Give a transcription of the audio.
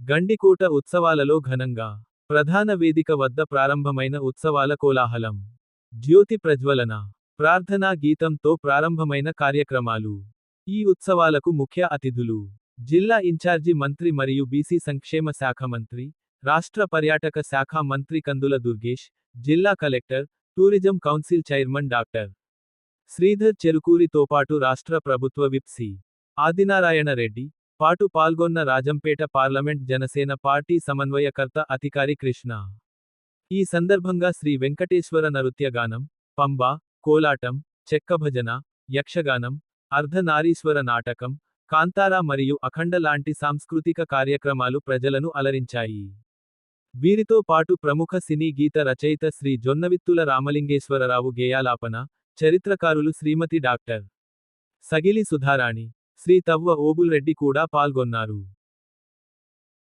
గండికోట ఉత్సవాలలో ఘనంగా ప్రధాన వేదిక వద్ద ప్రారంభమైన ఉత్సవాల కోలాహలం. జ్యోతి ప్రజ్వలన, ప్రార్థనా గీతంతో ప్రారంభమైన కార్యక్రమాలు. ఈ ఉత్సవాలకు ముఖ్య అతిథులు జిల్లా ఇన్ఛార్జి మంత్రి మరియు బీసీ సంక్షేమ శాఖ మంత్రి, రాష్ట్ర పర్యాటక శాఖ మంత్రి కందుల దుర్గేష్, జిల్లా collector, tourism council chairman doctor Sridhar చెరుకూరితో పాటు రాష్ట్ర ప్రభుత్వ విప్ సి. ఆదినారాయణ రెడ్డి పాటు పాల్గొన్న రాజంపేట పార్లమెంట్ జనసేన పార్టీ సమన్వయకర్త అధికారి కృష్ణ. ఈ సందర్భంగా శ్రీ వెంకటేశ్వర నృత్యగానం, పంబ, కోలాటం, చెక్కభజన, యక్షగానం, అర్ధనారీశ్వర నాటకం, కాంతారా మరియు అఖండ లాంటి సాంస్కృతిక కార్యక్రమాలు ప్రజలను అలరించాయి. వీరితో పాటు ప్రముఖ సినీ గీత రచయిత శ్రీ జొన్నవిత్తుల రామలింగేశ్వరరావు గేయాలాపన, చరిత్రకారులు శ్రీమతి డాక్టర్ సగిలి సుధారాణి, శ్రీ తవ్వ ఓబుల్రెడ్డి కూడా పాల్గొన్నారు.